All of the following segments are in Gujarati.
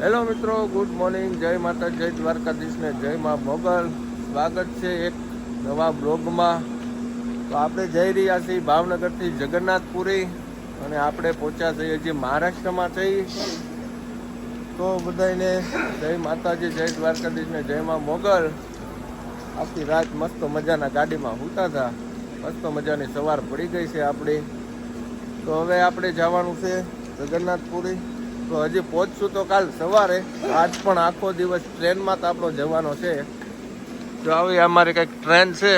હેલો મિત્રો, ગુડ મોર્નિંગ. જય માતા, જય દ્વારકાધીશ ને જય મા મોગલ. સ્વાગત છે એક નવા બ્લોગમાં. તો આપણે જઈ રહ્યા છીએ ભાવનગરથી જગન્નાથપુરી અને આપણે પહોંચ્યા છીએ હજી મહારાષ્ટ્રમાં થઈ. તો બધાને જય માતાજી, જય દ્વારકાધીશ ને જય મા મોગલ. આખી રાત મસ્ત મજાના ગાડીમાં સૂતા હતા. મસ્ત મજાની સવાર પડી ગઈ છે આપણી. તો હવે આપણે જવાનું છે જગન્નાથપુરી. તો હજી પહોંચશું તો કાલ સવારે. આજ પણ આખો દિવસ ટ્રેનમાં તો આપણો જવાનો છે. જો આવી અમારી કંઈક ટ્રેન છે,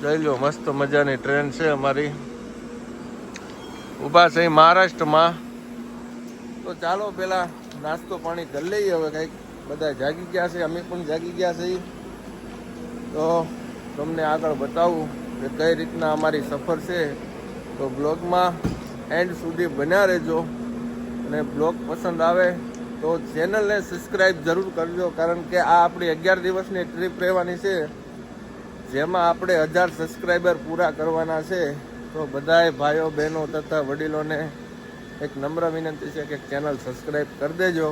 જોઈ લો, મસ્ત મજાની ટ્રેન છે અમારી. ઊભા છે મહારાષ્ટ્રમાં. તો ચાલો પેલા નાસ્તો પાણી કરી લઈએ. હવે કંઈક બધા જાગી ગયા છે, અમે પણ જાગી ગયા છીએ. તો તમને આગળ બતાવું કે કઈ રીતના અમારી સફર છે. તો બ્લોગમાં એન્ડ સુધી બન્યા રહેજો. અને બ્લોગ પસંદ આવે તો ચેનલને સબસ્ક્રાઈબ જરૂર કરજો, કારણ કે આ આપણી 11 દિવસની ટ્રીપ રહેવાની છે, જેમાં આપણે 1000 સબસ્ક્રાઈબર પૂરા કરવાના છે. તો બધાએ ભાઈઓ બહેનો તથા વડીલોને એક નમ્ર વિનંતી છે કે ચેનલ સબસ્ક્રાઈબ કરી દેજો.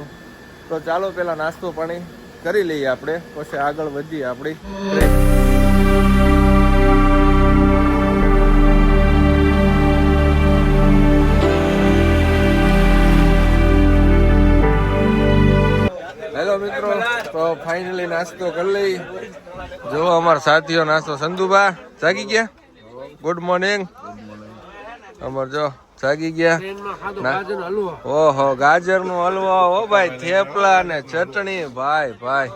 તો ચાલો પહેલાં નાસ્તો પાણી કરી લઈએ આપણે, પછી આગળ વધીએ આપણી ટ્રીપ. હેલો મિત્રો, તો ફાઇનલી નાસ્તો કરી લઈ. જો અમારા સાથીઓ નાસ્તો. સંધુબા જાગી ગયા? Good morning. અમાર જો જાગી ગયા. ઓહો, ગાજરનો હલવો. ઓ ભાઈ, થેપલા ને ચટણી. ભાઈ ભાઈ,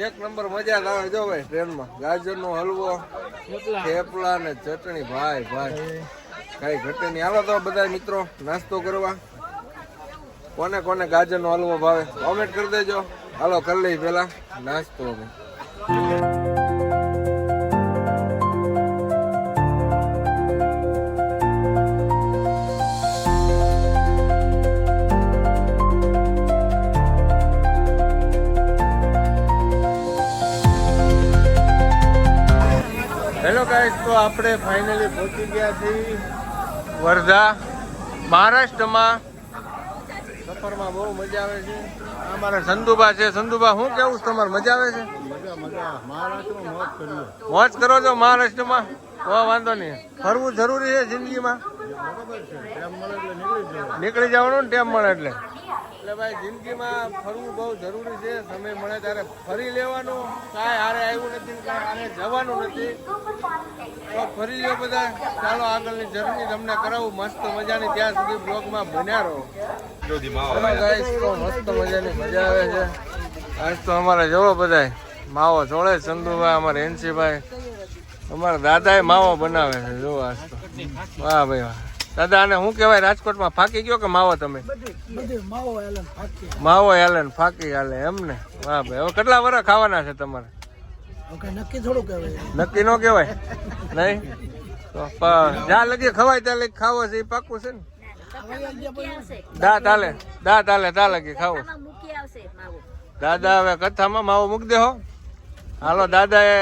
એક નંબર મજા આવે. જો ભાઈ, ટ્રેનમાં ગાજરનો હલવો, થેપલા ને ચટણી. ભાઈ ભાઈ, કઈ ઘટે નહીં. હાલો તો બધા મિત્રો નાસ્તો કરવા. કોને કોને ગાજરનો હલવો ભાવે કોમેન્ટ કરી દેજો. હાલો કરી લઈ પેલા નાસ્તો. હેલો ગાઈસ, તો આપણે ફાઇનલી પહોંચી ગયા છીએ વર્ધા, મહારાષ્ટ્રમાં. સફરમાં બહુ મજા આવે છે. અમારા સંધુબા છે. સંધુબા, શું કેવું છે તમારે? મજા આવે છે? મોજ કરો છો મહારાષ્ટ્રમાં? વાંધો નહીં. ફરવું જરૂરી છે જિંદગીમાં. નીકળી જવાનું ને ટેમ મળે એટલે ભાઈ, જિંદગીમાં ફરવું બહુ જરૂરી છે. સમય મળે ત્યારે ફરી લેવાનું. કાંઈ હારે આવ્યું નથી, કાંઈ હારે જવાનું નથી, તો ફરી લો બધા. ચાલો આગળની જર્ની તમને કરાવું મસ્ત મજાની. ત્યાં સુધી બ્લોગમાં બન્યા રહો. મસ્ત મજાની મજા આવે છે. આજ તો અમારે જોવો બધા માવો ચોળે. ચંદુભાઈ, અમારે એનસીભાઈ, અમારા દાદાએ માવો બનાવે છે. જોવો આજ તો. વાહ ભાઈ વાહ. દાદા, આને શું કહેવાય? રાજકોટમાં ફાકી ગયો કે માવો? તમે માવો હાલે ને ફાકી હાલે એમ ને? વાહ ભાઈ. હવે કેટલા વર્ષ ખાવાના છે તમારે? નક્કી થોડું કહેવાય. નક્કી ન કહેવાય નહીં? તો જ્યાં લગી ખવાય ત્યાં લગી ખાવો છે, એ પાકું છે ને? દાંત હાલે ત્યાં લગી ખાવું. દાદા હવે કથામાં માવો મૂકી દેહો. હાલો, દાદા એ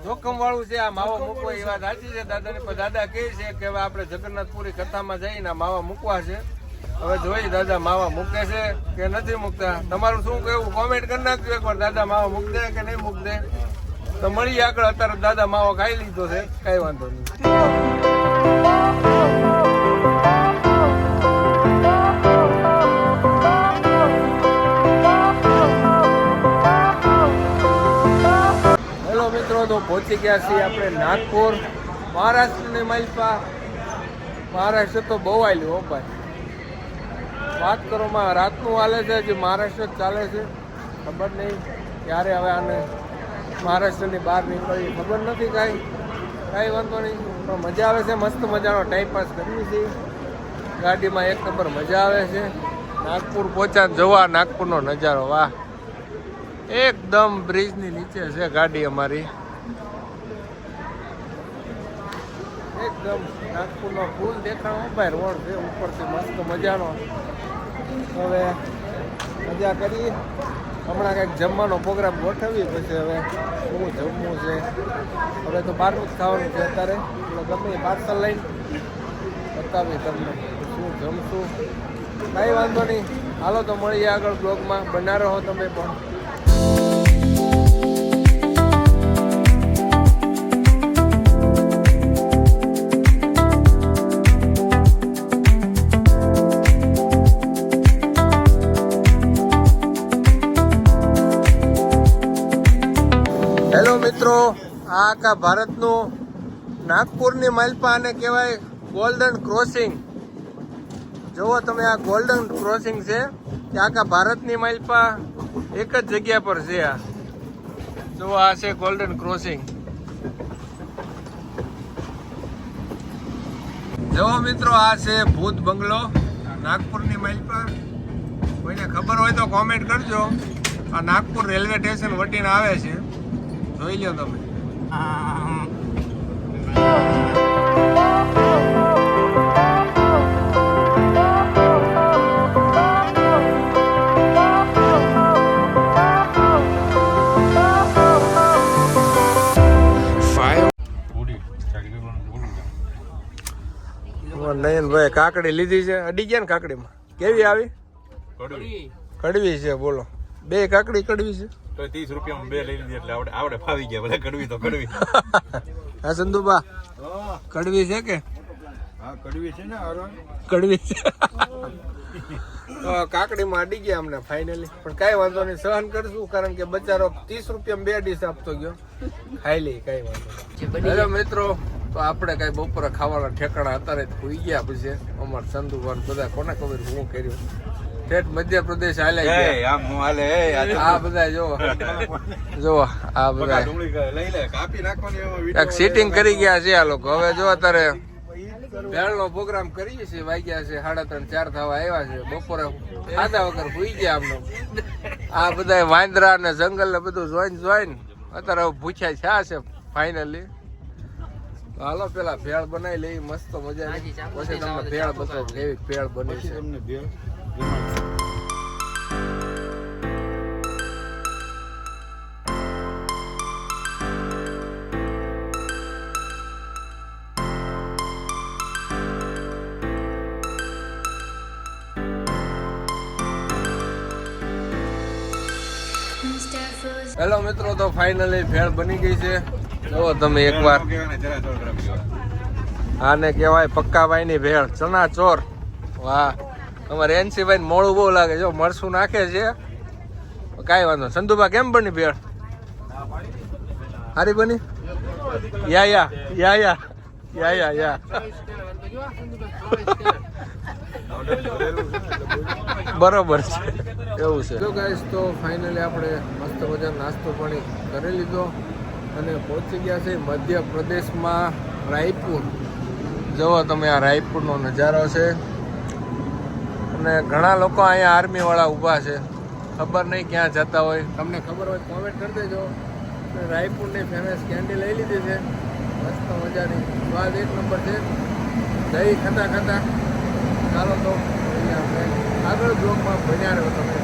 જોખમ વાળું છે આ માવો મૂકવા. એ વાત સાચી છે દાદાની. પણ દાદા કહે છે કે હવે આપણે જગન્નાથપુરી કથામાં જઈને માવા મૂકવા છે. હવે જોઈ દાદા માવા મૂકે છે કે નથી મૂકતા. તમારું શું કહેવું? કોમેન્ટ કરી નાખજો એકવાર. દાદા માવા મૂક દે કે નહીં મૂક દે? તો મળીએ આગળ. અત્યારે દાદા માવો ખાઈ લીધો છે, કઈ વાંધો નહીં. મિત્રો, તો પહોંચી ગયા છીએ આપણે નાગપુર, મહારાષ્ટ્રની માલપા. મહારાષ્ટ્ર તો બહુ આવેલું હો ભાઈ. વાત કરો માં, રાતનું હાલે છે જે મહારાષ્ટ્ર જ ચાલે છે. ખબર નહીં ક્યારે હવે આને મહારાષ્ટ્રની બહાર નીકળી, ખબર નથી. કાંઈ વાંધો નહીં, પણ મજા આવે છે. મસ્ત મજાનો ટાઈમ પાસ કરીએ છીએ ગાડીમાં. એક નંબર મજા આવે છે. નાગપુર પહોંચ્યા જોવા નાગપુરનો નજારો. વાહ, એકદમ બ્રિજની નીચે છે ગાડી અમારી. એકદમ નાગપુરનો ફૂલ દેખાણો ભાઈ. રોડ છે ઉપરથી મસ્ત મજાનો. હવે મજા કરી. હમણાં કંઈક જમવાનો પ્રોગ્રામ ગોઠવી, પછી હવે શું જમવું છે. હવે તો બહારનું જ ખાવાનું છે અત્યારે. એટલે ગમે પાર્સલ લઈને બતાવી તમને શું જમશું. કાંઈ વાંધો નહીં, હાલો તો મળીએ આગળ બ્લોગમાં. બના રહો તમે પણ. હેલો મિત્રો, આ આખા ભારતનું નાગપુરની માલપા આને કહેવાય ગોલ્ડન ક્રોસિંગ. જુઓ તમે, આ ગોલ્ડન ક્રોસિંગ છે કે આખા ભારતની માલપા એક જ જગ્યા પર છે. આ જુઓ, આ છે ગોલ્ડન ક્રોસિંગ. જુઓ મિત્રો, આ છે ભૂત બંગલો નાગપુરની માલપા. કોઈને ખબર હોય તો કોમેન્ટ કરજો. આ નાગપુર રેલવે સ્ટેશન વટીને આવે છે, જોઈ લો તમે. નયનભાઈ કાકડી લીધી છે, અડી ગયા ને કાકડીમાં. કેવી આવી? કડવી છે. બોલો, બે કાકડી કડવી છે. તો 30 રૂપિયામાં બે લઈ લીધી એટલે આવડે ફાવી ગયા. ભલે કડવી તો કડવી. હા સંધુબા, કડવી છે કે? હા કડવી છે ને. કડવી છે. કાકડીમાં અડી ગયા અમને ફાઇનલી, પણ કાંઈ વાંધો નહીં, સહન કરશું. કારણ કે બચારો 30 રૂપિયામાં બે ડીશ આપતો ગયો. ખાઈ લઈ, કાંઈ વાંધો નહીં. હેલો મિત્રો, તો આપણે કઈ બપોરે ખાવાના ઠેકાણા અત્યારે હોઈ ગયા. પછી અમાર સંધુભાન બધા કોને ખબર શું કર્યું. ઠેઠ મધ્યપ્રદેશ હાલે ગયા. આ બધા જો આ બધા એક સીટિંગ કરી ગયા છે આ લોકો. હવે જો અત્યારે ભેળનો પ્રોગ્રામ કરીએ છીએ. વાગ્યા છે 3:30 4 થવા આવ્યા છે. બપોરે ખાધા વગર હોઈ ગયા આમનો. આ બધા વાંદરા ને જંગલ ને બધું જોઈને અત્યારે ભૂખ્યા છા છે ફાઇનલી. હાલો પેલા ભેળ બનાવી લઈ મસ્ત મજાની, પછી તમને ભેળ બતાવો કેવી ભેળ બની છે. હેલો મિત્રો, તો ફાઇનલી ભેળ બની ગઈ છે. જો તમે એકવાર, આને કહેવાય પક્કાભાઈ ની ભેળ, ચણા ચોર. વાહ, અમારે એનસીભાઈ મોડું બહુ લાગે. જો મરસું નાખે છે, કાંઈ વાંધો. સંધુભા કેમ બની ભેળ? સારી બની? યા બરોબર છે, એવું છે. જો ગાઈસ, તો ફાઇનલી આપણે મસ્ત મજાનો નાસ્તો પાણી કરી લીધો અને પહોંચી ગયા છે મધ્યપ્રદેશમાં રાયપુર. જુઓ તમે, આ રાયપુરનો નજારો છે. અને ઘણા લોકો અહીંયા આર્મી વાળા ઊભા છે. ખબર નહીં ક્યાં જતા હોય. તમને ખબર હોય કોમેન્ટ કરી દેજો. રાયપુરની ફેમસ કેન્ડી લઈ લીધી છે, મસ્ત મજાની. સ્વાદ એક નંબર છે. દહીં ખાતા ચાલો તો આપણે આગળ બ્લોગમાં બન્યા રહ્યો તમે.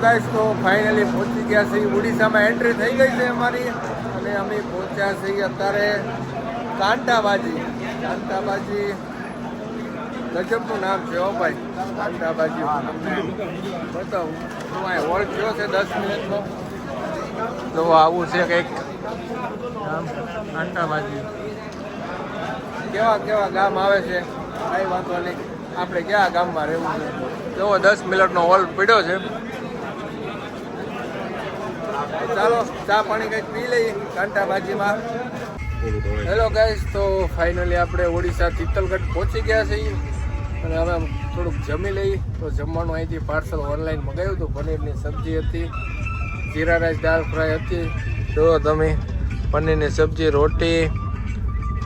ગાઈસ, તો ફાઇનલી પહોંચી ગયા છીએ ઉડીસામાં. એન્ટ્રી થઈ ગઈ છે અમારી અને અમે પહોંચ્યા છીએ અત્યારે કાંટાબાજી. ગજબનું નામ છે હો ભાઈ, કાંટાબાજી. બતાવું હું અહીં હોલ્ડ થયો છે 10 મિનિટનો. તો આવું છે કંઈક કાંટાબાજી. કેવા ગામ આવે છે, કાંઈ વાંધો નહીં. આપણે ક્યાં ગામમાં રહેવું છે. જો 10 મિનિટનો હોલ્ડ પડ્યો છે. ચાલો ચા પાણી કંઈક પી લઈએ કાંટાબાજીમાં. હેલો ગાઈસ, તો ફાઇનલી આપણે ઓડિશા તિથલગઢ પહોંચી ગયા છીએ અને હવે થોડુંક જમી લઈએ. તો જમવાનું અહીંથી પાર્સલ ઓનલાઈન મંગાવ્યું હતું. પનીરની સબ્જી હતી, જીરા રાઈસ દાળ ફ્રાય હતી. જો તમે પનીરની સબ્જી, રોટી,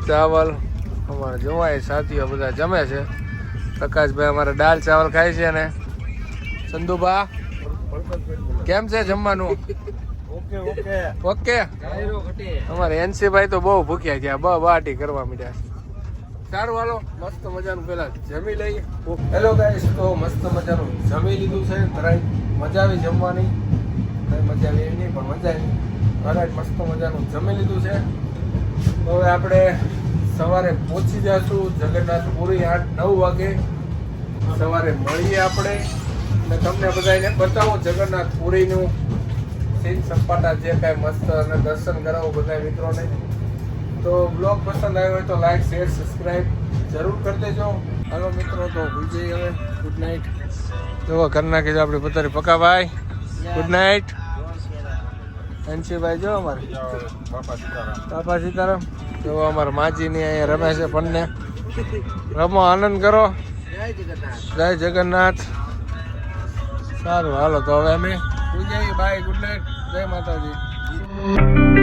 ચાવલ. અમારા જોવાય સાથીઓ બધા જમે છે. પ્રકાશભાઈ અમારે દાળ ચાવલ ખાય છે. અને સંધુભા કેમ છે જમવાનું? ઓકે. અમારે એનસી ભાઈ તો બહુ ભૂખ્યા ગયા, બાટી કરવા માંડ્યા. સારું હાલો, મસ્ત મજાનું પેલા જમી લઈએ. હેલો ગાઈસ, તો મસ્ત મજાનું જમી લીધું છે. ઘરે મજા આવી જમવાની. કઈ મજા આવી એવી નહીં, પણ મજા આવી. ઘરે મસ્ત મજાનું જમી લીધું છે. હવે આપણે સવારે પહોંચી જઈશું જગન્નાથપુરી 8-9 વાગે. સવારે મળીએ આપણે અને તમને બધાને બતાવો જગન્નાથપુરીનું સીન સપાટા જે કાંઈ મસ્ત અને દર્શન કરાવો બધા મિત્રોને. તો બ્લોગ પસંદ આવ્યો હોય તો લાઈક, શેર, સબસ્ક્રાઈબ જરૂર કરી દેજો. હાલો મિત્રો, તો ભૂલ જઈએ હવે. Good night. જો કરી નાખી આપણી પતારી પકાભાઈ. Good night. અંશીભાઈ જો અમારે બાપા સીતારામ. જો અમારા માજીની અહીંયા રમે છે પણને. રમો, આનંદ કરો. જય જગન્નાથ. સારું હાલો, તો હવે અમે ભૂલ જઈએ. બાય, ગુડ નાઇટ, જય માતાજી.